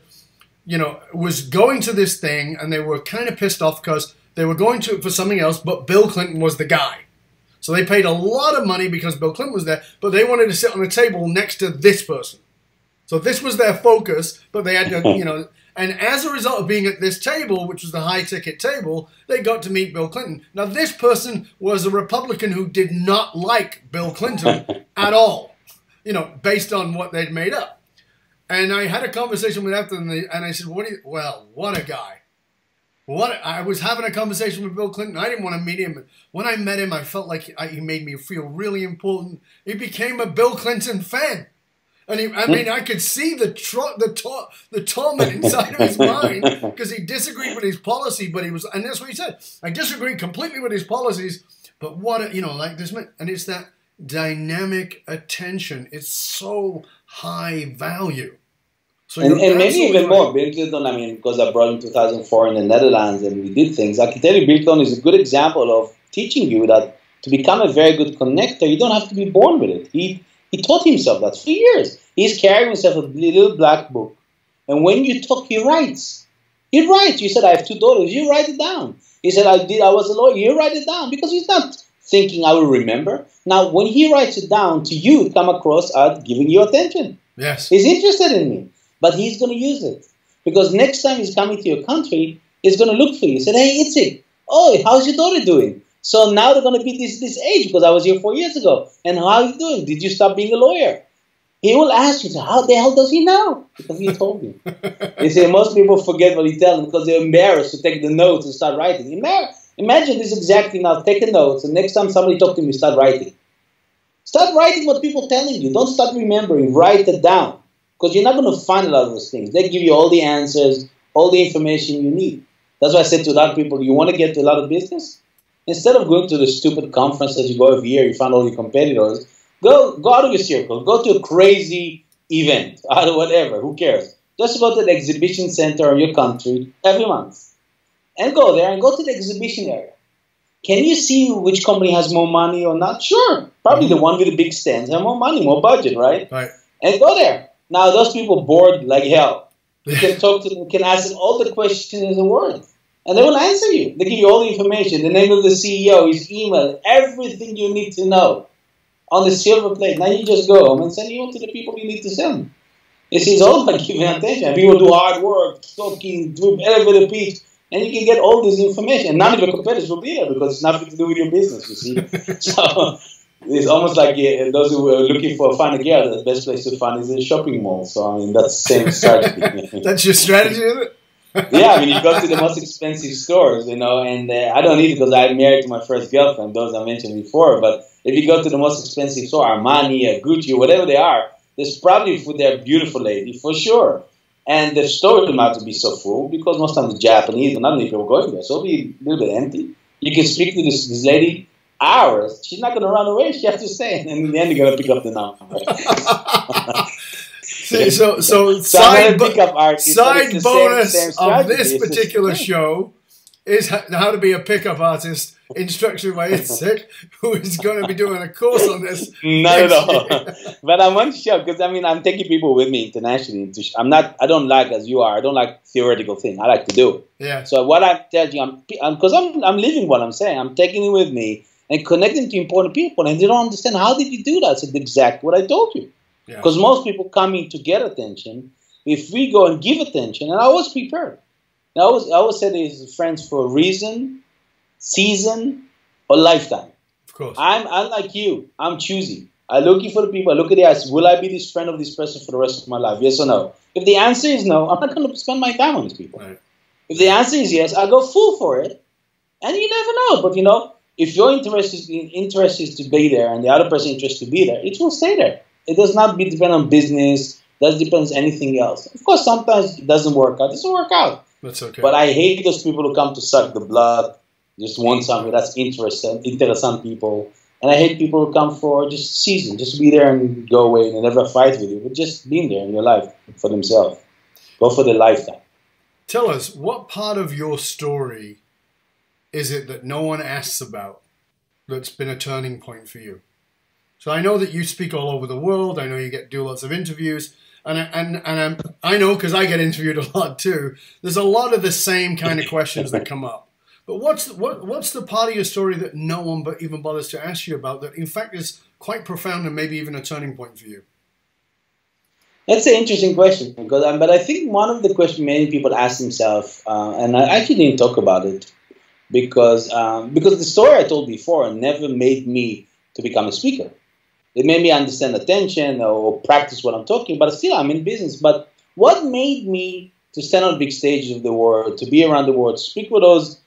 you know, was going to this thing and they were kind of pissed off because they were going to it for something else, but Bill Clinton was the guy. So they paid a lot of money because Bill Clinton was there, but they wanted to sit on a table next to this person. So this was their focus, but they had to, you know, and as a result of being at this table, which was the high-ticket table, they got to meet Bill Clinton. Now, this person was a Republican who did not like Bill Clinton at all, you know, based on what they'd made up. And I had a conversation with them, and I said, what a guy. I was having a conversation with Bill Clinton. I didn't want to meet him. When I met him, I felt like he made me feel really important. He became a Bill Clinton fan. And I could see the torment inside of his mind because he disagreed with his policy, but and that's what he said. I disagree completely with his policies, but like this, and it's that dynamic attention. It's so high value. So and maybe even more, Bill Clinton, I mean, because I brought him in 2004 in the Netherlands and we did things, I can tell you Bill Clinton is a good example of teaching you that to become a very good connector, you don't have to be born with it. He taught himself that for years. He's carrying himself a little black book. And when you talk, he writes. He writes. You said, I have 2 daughters. You write it down. He said, I was a lawyer. You write it down. Because he's not thinking I will remember. Now, when he writes it down to you, come across as giving you attention. Yes. He's interested in me. But he's going to use it. Because next time he's coming to your country, he's going to look for you. He said, hey, Itzik, how's your daughter doing? So now they're going to be this age because I was here 4 years ago. And how are you doing? Did you stop being a lawyer? He will ask you, how the hell does he know? Because he told me. They say most people forget what he tells them because they're embarrassed to take the notes and start writing. Imagine this exactly now. Take a note, and next time somebody talks to me, start writing. Start writing what people are telling you. Don't start remembering. Write it down. Because you're not going to find a lot of those things. They give you all the answers, all the information you need. That's why I said to a lot of people, you want to get to a lot of business? Instead of going to the stupid conference that you go every year, you find all your competitors, go out of your circle. Go to a crazy event, out of whatever, who cares? Just go to the exhibition center in your country every month. And go there and go to the exhibition area. Can you see which company has more money or not? Sure. Probably the one with the big stands have more money, more budget, right? Right. And go there. Now, those people bored like hell. You can talk to them, you can ask them all the questions in the world. And they will answer you. They give you all the information, the name of the CEO, his email, everything you need to know on the silver plate. Now you just go home and send email to the people you need to send. It's all about giving attention. People do hard work, talking, do elevator pitch, and you can get all this information. And none of your competitors will be there because it's nothing to do with your business, you see. So it's almost like those who are looking for a fun girl, the best place to find is a shopping mall. So, I mean, that's the same strategy. That's your strategy, is it? Yeah, I mean, you go to the most expensive stores, and I don't need it because I'm married to my first girlfriend, those I mentioned before, but if you go to the most expensive store, Armani, Gucci, whatever they are, there's probably for their beautiful lady, for sure. And the store will not be so full because most of the Japanese, not many people going there, so it'll be a little bit empty. You can speak to this lady hours. She's not going to run away. She has to stay, and in the end, you're going to pick up the number. So side bonus of this particular show is how to be a pickup artist, instructed by Itzik, who is going to be doing a course on this. Not at all. But I want to show, because I mean, I'm taking people with me internationally. I don't like, as you are, I don't like theoretical thing. I like to do it. Yeah. So what I'm telling you, because I'm living what I'm saying. I'm taking it with me and connecting to important people, and they don't understand, how did you do that? I said, exactly what I told you. Because most people come in to get attention. If we go and give attention, and I was prepared. I always say there's friends for a reason, season, or lifetime. Of course. I'm like you. I'm choosy. I'm looking for the people. I look at the eyes. Will I be this friend of this person for the rest of my life? Yes or no? If the answer is no, I'm not going to spend my time on these people. Right. If the answer is yes, I'll go full for it. And you never know. But, if your interest is to be there and the other person's interest to be there, it will stay there. It does not depend on business. That depends on anything else. Of course, sometimes it doesn't work out. It doesn't work out. That's okay. But I hate those people who come to suck the blood, just want something that's interesting people, And I hate people who come for just season, just be there and go away and never fight with you, but just being there in your life for themselves. Go for the lifetime. Tell us, what part of your story is it that no one asks about that's been a turning point for you? So I know that you speak all over the world. I know you do lots of interviews. And I know, because I get interviewed a lot too, there's a lot of the same kind of questions that come up. But what's the part of your story that no one even bothers to ask you about that, in fact, is quite profound and maybe even a turning point for you? That's an interesting question, because but I think one of the questions many people ask themselves, and I actually didn't talk about it, because the story I told before never made me to become a speaker. It made me understand attention or practice what I'm talking, but still I'm in business. But what made me to stand on big stages of the world, to be around the world, speak with those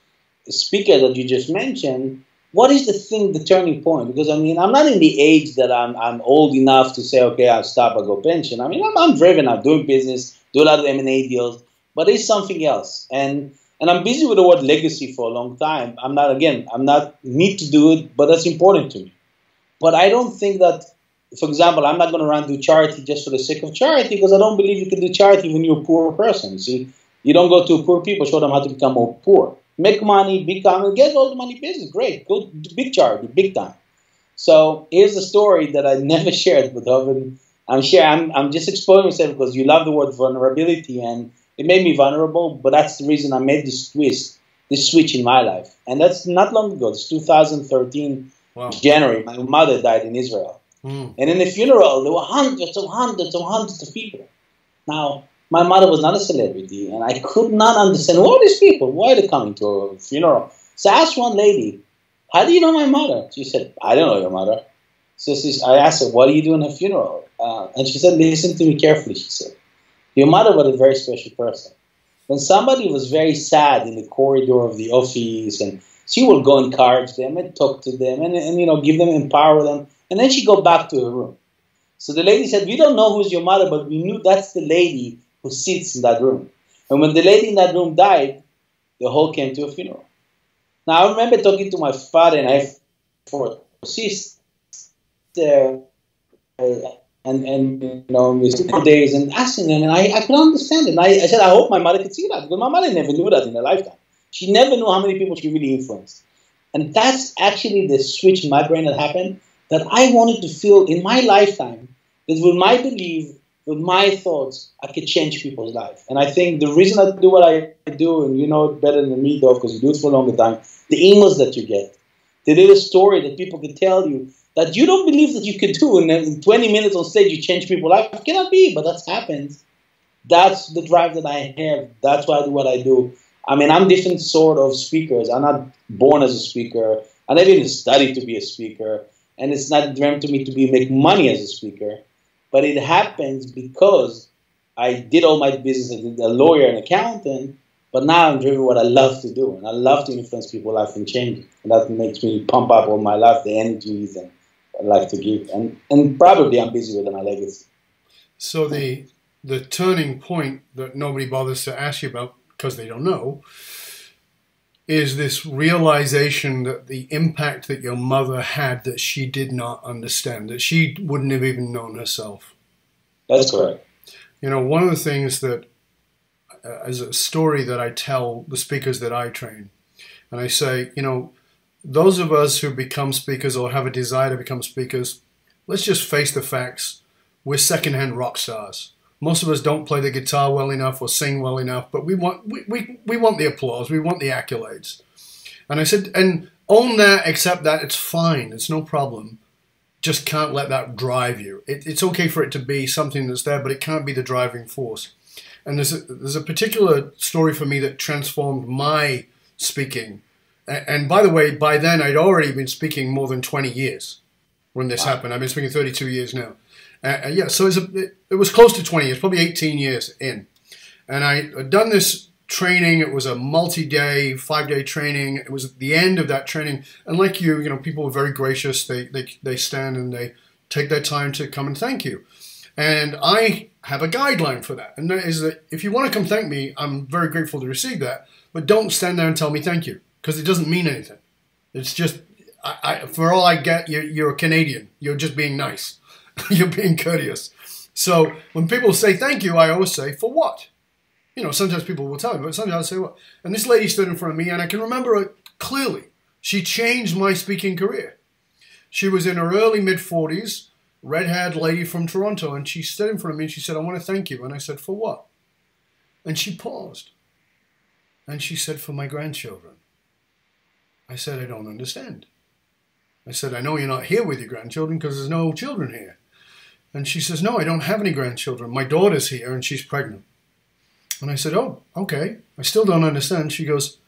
speakers that you just mentioned? What is the turning point? Because I mean, I'm not in the age that I'm old enough to say, okay, I'll stop, I'll go pension. I mean, I'm driven, I'm doing business, do a lot of M&A deals, but it's something else. And I'm busy with the word legacy for a long time. I'm not need to do it, but that's important to me. But I don't think that, for example, I'm not going to do charity just for the sake of charity, because I don't believe you can do charity when you're a poor person. You see, you don't go to poor people, show them how to become more poor. Make money, become, and get all the money business. Great, go do big charity, big time. So here's a story that I never shared with Oven. I'm just exposing myself because you love the word vulnerability, and it made me vulnerable. But that's the reason I made this switch in my life, and that's not long ago. It's 2013. Wow. January, my mother died in Israel. And in the funeral, there were hundreds of people. Now, my mother was not a celebrity, and I could not understand, who are these people? Why are they coming to a funeral? So I asked one lady, how do you know my mother? She said, I don't know your mother. So I asked her, what do you do in her funeral? And she said, listen to me carefully, she said. Your mother was a very special person. When somebody was very sad in the corridor of the office, and she would go encourage them and talk to them and give them, empower them. And then she'd go back to her room. So the lady said, we don't know who's your mother, but we knew that's the lady who sits in that room. And when the lady in that room died, the whole came to a funeral. Now, I remember talking to my father, and I have 4 sisters, and we spent 4 days and asking them, and I couldn't understand it. And I said, I hope my mother could see that, because my mother never knew that in her lifetime. She never knew how many people she really influenced. And that's actually the switch in my brain that happened, that I wanted to feel in my lifetime that with my belief, with my thoughts, I could change people's life. And I think the reason I do what I do, and you know it better than me, Dov, because you do it for a longer time, the emails that you get, the little story that people can tell you that you don't believe that you could do, and then in 20 minutes on stage you change people's life. It cannot be, but that's happened. That's the drive that I have. That's why I do what I do. I mean, I'm different sort of speakers. I'm not born as a speaker. I never even studied to be a speaker. And it's not dreamt to me to make money as a speaker. But it happens because I did all my business. I did a lawyer and accountant. But now I'm driven what I love to do. And I love to influence people's life and change it. And that makes me pump up all my life, the energies and I like to give. And probably I'm busy with my legacy. So the turning point that nobody bothers to ask you about, because they don't know, is this realization that the impact that your mother had that she did not understand, that she wouldn't have even known herself. That's correct. You know, one of the things that, as a story that I tell the speakers that I train, and I say, you know, those of us who become speakers or have a desire to become speakers, let's just face the facts. We're secondhand rock stars. Most of us don't play the guitar well enough or sing well enough, but we want the applause, we want the accolades. And I said, and own that, accept that, it's fine, it's no problem. Just can't let that drive you. It's okay for it to be something that's there, but it can't be the driving force. And there's a particular story for me that transformed my speaking. And by the way, by then I'd already been speaking more than 20 years when this happened. I've been speaking 32 years now. Yeah, so it was close to 20 years, probably 18 years in. And I'd done this training. It was a multi-day, 5-day training. It was at the end of that training. And like you know, people were very gracious. They stand and they take their time to come and thank you. And I have a guideline for that. And that is that if you want to come thank me, I'm very grateful to receive that. But don't stand there and tell me thank you, because it doesn't mean anything. It's just, for all I get, you're a Canadian. You're just being nice. You're being courteous. So when people say thank you, I always say, for what? You know, sometimes people will tell me, but sometimes I'll say what? And this lady stood in front of me, and I can remember it clearly. She changed my speaking career. She was in her early mid-40s, red-haired lady from Toronto, and she stood in front of me and she said, I want to thank you. And I said, for what? And she paused. And she said, for my grandchildren. I said, I don't understand. I said, I know you're not here with your grandchildren because there's no children here. And she says, no, I don't have any grandchildren. My daughter's here and she's pregnant. And I said, oh, okay. I still don't understand. She goes,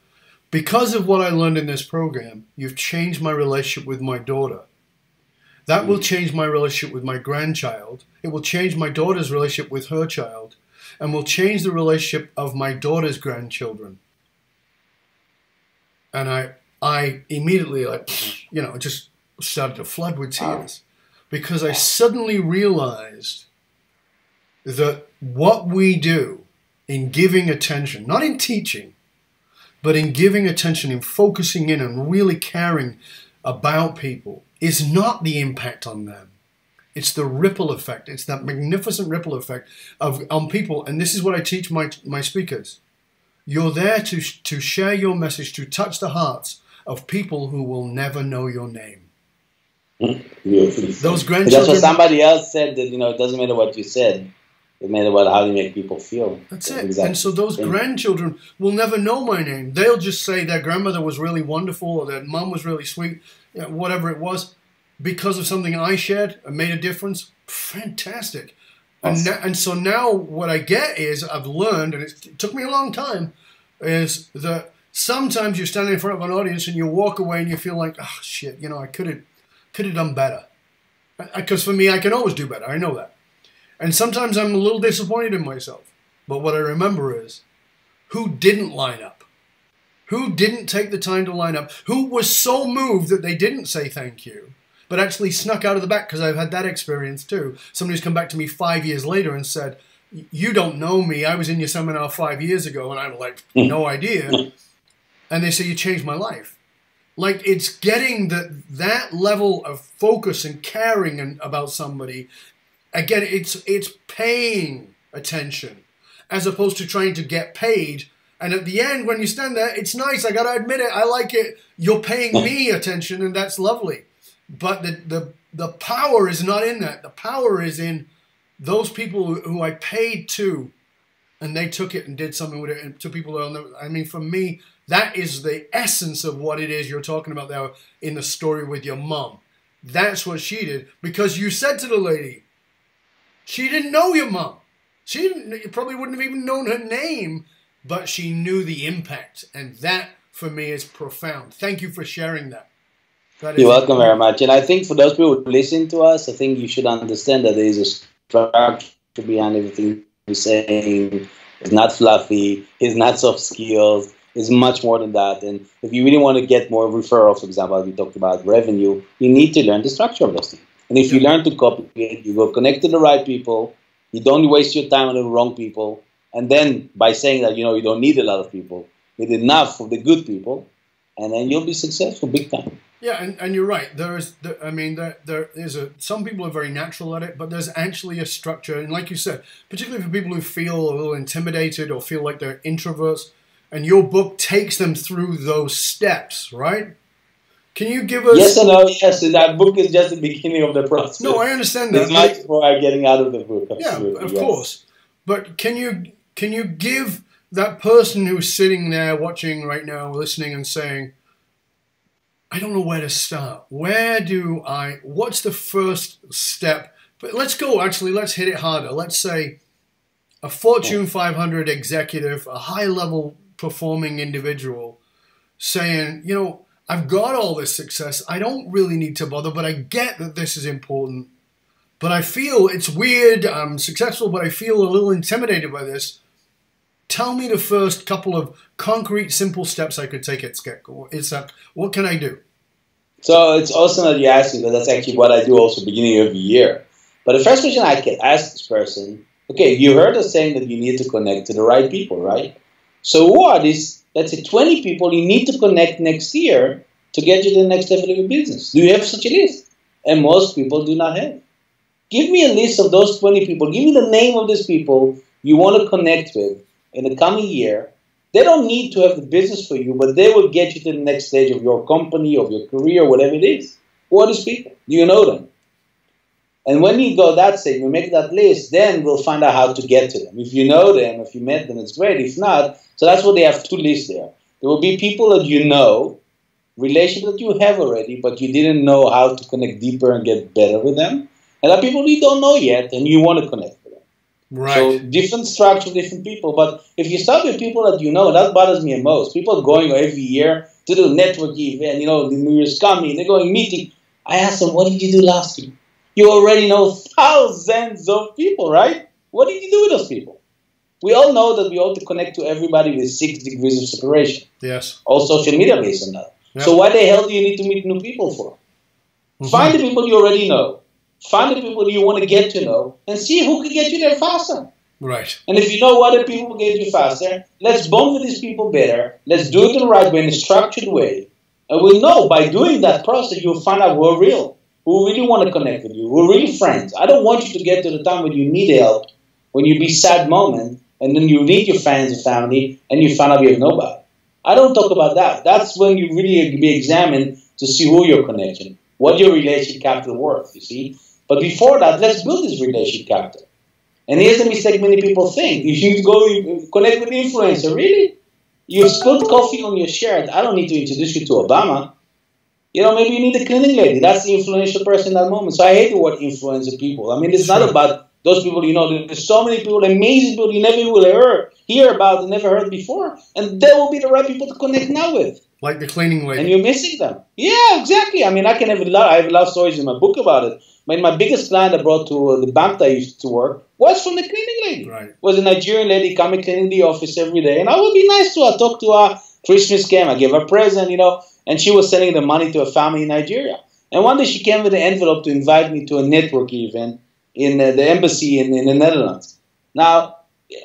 because of what I learned in this program, you've changed my relationship with my daughter. That will change my relationship with my grandchild. It will change my daughter's relationship with her child, and will change the relationship of my daughter's grandchildren. And I immediately, just started to flood with tears, because I suddenly realized that what we do in giving attention, not in teaching, but in giving attention, in focusing in and really caring about people, is not the impact on them. It's the ripple effect. It's that magnificent ripple effect on people. And this is what I teach my speakers. You're there to share your message, to touch the hearts of people who will never know your name. Those grandchildren. That's what somebody else said, that, it doesn't matter what you said. It matters about how you make people feel. That's it. Exactly. And so those grandchildren will never know my name. They'll just say their grandmother was really wonderful, or their mom was really sweet, whatever it was, because of something I shared and made a difference. Fantastic. Awesome. And so now what I get is, I've learned, and it took me a long time, is that sometimes you're standing in front of an audience and you walk away and you feel like, oh shit, I could have done better. Because for me, I can always do better. I know that. And sometimes I'm a little disappointed in myself. But what I remember is, who didn't line up? Who didn't take the time to line up? Who was so moved that they didn't say thank you, but actually snuck out of the back? Because I've had that experience too. Somebody's come back to me 5 years later and said, you don't know me. I was in your seminar 5 years ago. And I'm like, no idea. And they say, you changed my life. Like, it's getting that level of focus and caring about somebody. Again, it's paying attention as opposed to trying to get paid. And at the end, when you stand there, it's nice. I got to admit it. I like it. You're paying me attention, and that's lovely. But the power is not in that. The power is in those people who I paid to, and they took it and did something with it. And to people that I'll never, I mean, for me, that is the essence of what it is you're talking about there in the story with your mom. That's what she did, because you said to the lady, she didn't know your mom. You probably wouldn't have even known her name, but she knew the impact. And that, for me, is profound. Thank you for sharing that. You're welcome very much. And I think for those people who listen to us, I think you should understand that there is a structure behind everything you're saying. It's not fluffy. It's not soft skills. It's much more than that. And if you really want to get more referrals, for example, we talked about revenue, you need to learn the structure of those things. And if you learn to copy it, you go connect to the right people, you don't waste your time on the wrong people, and then by saying that, you don't need a lot of people, need enough of the good people, and then you'll be successful big time. Yeah, and you're right. There is some people are very natural at it, but there's actually a structure. And like you said, particularly for people who feel a little intimidated or feel like they're introverts, and your book takes them through those steps, right? Can you give us... Yes and no, yes. And that book is just the beginning of the process. No, I understand that. There's much more getting out of the book. Absolutely. Yeah, of course. But can you give that person who's sitting there watching right now, listening and saying, I don't know where to start. What's the first step? But let's hit it harder. Let's say a Fortune 500 executive, a high-level performing individual saying, I've got all this success. I don't really need to bother, but I get that this is important. But I feel it's weird. I'm successful, but I feel a little intimidated by this. Tell me the first couple of concrete, simple steps I could take at Itzik. What can I do? So it's awesome that you asked me, because that's actually what I do also beginning of the year. But the first question I can ask this person, okay, you heard us saying that you need to connect to the right people, right? So who are these, let's say 20 people you need to connect next year to get you to the next level of your business? Do you have such a list? And most people do not have. Give me a list of those 20 people. Give me the name of these people you want to connect with in the coming year. They don't need to have the business for you, but they will get you to the next stage of your company, of your career, whatever it is. Who are these people? Do you know them? And when you go that stage, you make that list, then we'll find out how to get to them. If you know them, if you met them, it's great. If not, so that's why they have two lists there. There will be people that you know, relations that you have already, but you didn't know how to connect deeper and get better with them. And there are people you don't know yet, and you want to connect with them. Right. So different structure, different people. But if you start with people that you know, that bothers me the most. People going every year to the network event, the New Year's coming, they're going meeting. I ask them, what did you do last year? You already know thousands of people, right? What did you do with those people? We all know that we ought to connect to everybody with 6 degrees of separation. Yes. All social media based on that. Yep. So why the hell do you need to meet new people for? Find the people you already know. Find the people you want to get to know and see who can get you there faster. Right. And if you know other people will get you faster, let's bond with these people better. Let's do it the right way, in a structured way. And we'll know by doing that process, you'll find out who are real, who really want to connect with you, who are really friends. I don't want you to get to the time when you need help, when you be sad moment, and then you need your friends and family, and you find out you have nobody. I don't talk about that. That's when you really be examined to see who your connection, what your relationship capital worth, you see. But before that, let's build this relationship capital. And here's the mistake many people think. You should go connect with an influencer. Really? You've spilled coffee on your shirt. I don't need to introduce you to Obama. Maybe you need a cleaning lady. That's the influential person in that moment. So I hate the word influencer people. I mean, it's not about those people There's so many people, amazing people you never will hear about and never heard before. And they will be the right people to connect now with. Like the cleaning lady. And you're missing them. Yeah, exactly. I mean, I have a lot of stories in my book about it. I mean, my biggest client I brought to the bank that I used to work was from the cleaning lady. Right. Was a Nigerian lady coming cleaning the office every day. And I would be nice to her. Talk to her. Christmas came. I gave her a present, and she was sending the money to a family in Nigeria. And one day she came with an envelope to invite me to a network event in the embassy in the Netherlands. Now,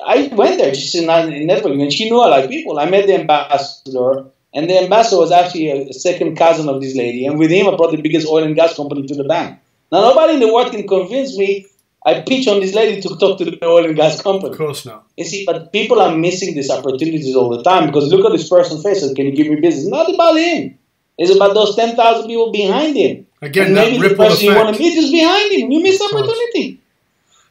I went there just in networking, and she knew I like people. I met the ambassador, and the ambassador was actually a second cousin of this lady. And with him, I brought the biggest oil and gas company to the bank. Now, nobody in the world can convince me I pitch on this lady to talk to the oil and gas company. Of course not. You see, but people are missing these opportunities all the time because look at this person's face and can you give me business? Not about him. It's about those 10,000 people behind him. Again, and maybe the person you want to meet is behind him. You miss opportunity.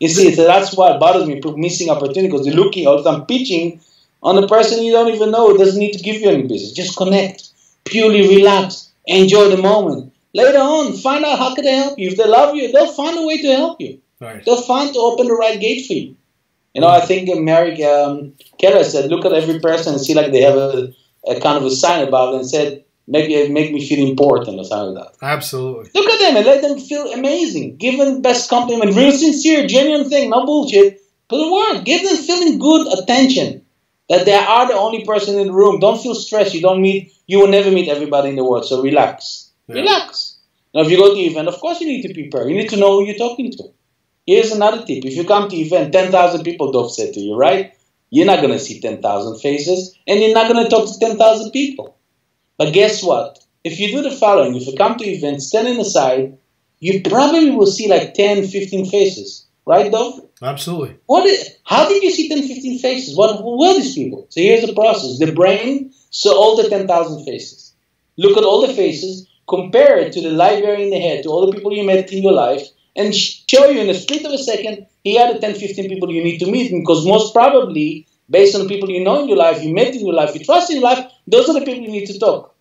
You see, so that's why it bothers me, people missing opportunity because they're looking all the time pitching on a person you don't even know. It doesn't need to give you any business. Just connect. Purely relax. Enjoy the moment. Later on, find out how can they help you. If they love you, they'll find a way to help you. Right. They'll find to open the right gate for you. I think Mary Keller said, look at every person and see like they have a kind of a sign about it and said, make me feel important or something like that. Absolutely. Look at them and let them feel amazing. Give them the best compliment, real sincere, genuine thing, no bullshit. Put the word. Give them feeling good attention. That they are the only person in the room. Don't feel stressed. You will never meet everybody in the world. So relax. Yeah. Relax. Now if you go to the event, of course you need to prepare. You need to know who you're talking to. Here's another tip. If you come to an event, 10,000 people Dov said to you, right? You're not going to see 10,000 faces, and you're not going to talk to 10,000 people. But guess what? If you do the following, if you come to an event, standing aside, you probably will see like 10, 15 faces. Right, Dov? Absolutely. How did you see 10, 15 faces? Who were these people? So here's the process. The brain saw all the 10,000 faces. Look at all the faces, compare it to the library in the head, to all the people you met in your life, and show you in a split of a second, here are the 10, 15 people you need to meet. Because most probably, based on the people you know in your life, you met in your life, you trust in your life, those are the people you need to talk.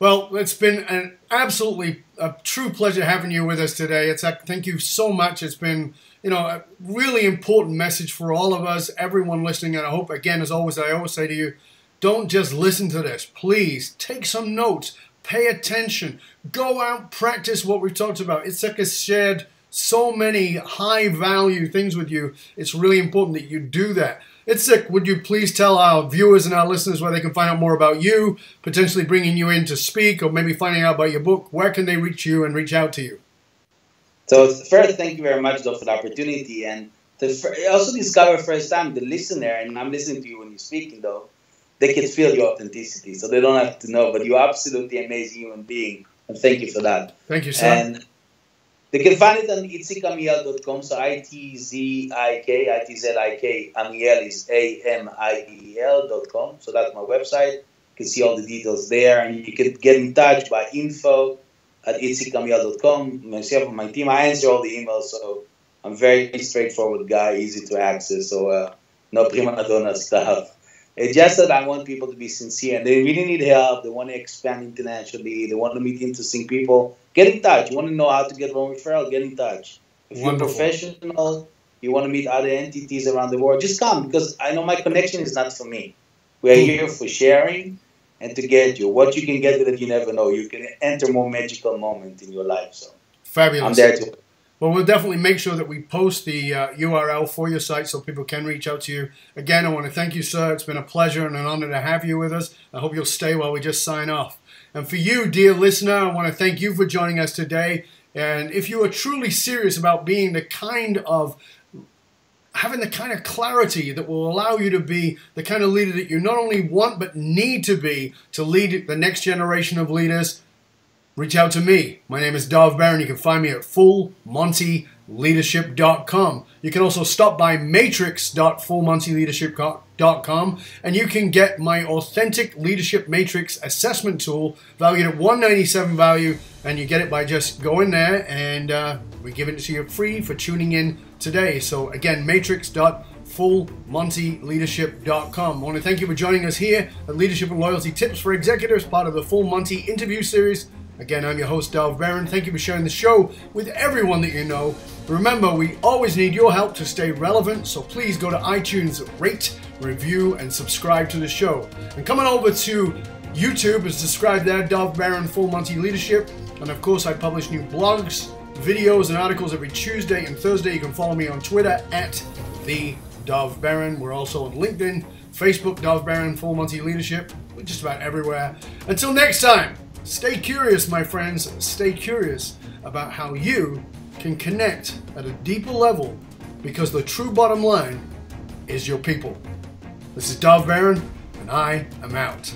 Well, it's been an absolutely a true pleasure having you with us today. Thank you so much. It's been, a really important message for all of us, everyone listening. And I hope, again, as always, I always say to you, don't just listen to this. Please take some notes, pay attention, go out, practice what we've talked about. Itzik has shared so many high-value things with you. It's really important that you do that. Itzik, would you please tell our viewers and our listeners where they can find out more about you, potentially bringing you in to speak, or maybe finding out about your book? Where can they reach you and reach out to you? So first, thank you very much, though, for the opportunity. And to also discover first time, the listener, and I'm listening to you when you're speaking, though, they can feel your authenticity, so they don't have to know. But you're absolutely amazing human being, and thank you for that. Thank you, sir. And they can find it on itzikamil.com. So ITZIK, Amiel is AMIEL.com. So that's my website. You can see all the details there, and you can get in touch by info@itzikamil.com. Myself and my team, I answer all the emails, so I'm a very straightforward guy, easy to access. So no prima donna stuff. It's just that I want people to be sincere, and they really need help. They want to expand internationally. They want to meet interesting people. Get in touch. You want to know how to get one referral? Get in touch. If you're a professional, you want to meet other entities around the world, just come, because I know my connection is not for me. We're here for sharing and to get you. What you can get with it, you never know. You can enter more magical moment in your life. So fabulous. I'm there too. Well, we'll definitely make sure that we post the URL for your site so people can reach out to you. Again, I want to thank you, sir. It's been a pleasure and an honor to have you with us. I hope you'll stay while we just sign off. And for you, dear listener, I want to thank you for joining us today. And if you are truly serious about being having the kind of clarity that will allow you to be the kind of leader that you not only want but need to be to lead the next generation of leaders, reach out to me. My name is Dov Baron. You can find me at fullmontyleadership.com. You can also stop by matrix.fullmontyleadership.com, and you can get my authentic leadership matrix assessment tool valued at $197 value, and you get it by just going there, and we give it to you free for tuning in today. So again, matrix.fullmontyleadership.com. I want to thank you for joining us here at Leadership and Loyalty Tips for Executives, part of the Full Monty interview series. Again, I'm your host, Dov Baron. Thank you for sharing the show with everyone that you know. Remember, we always need your help to stay relevant, so please go to iTunes, rate, review, and subscribe to the show. And come on over to YouTube, as described there, Dov Baron Full Monty Leadership. And of course, I publish new blogs, videos, and articles every Tuesday and Thursday. You can follow me on Twitter at @the_Dov Baron. We're also on LinkedIn, Facebook, Dov Baron Full Monty Leadership. We're just about everywhere. Until next time. Stay curious, my friends. Stay curious about how you can connect at a deeper level, because the true bottom line is your people. This is Dov Baron, and I am out.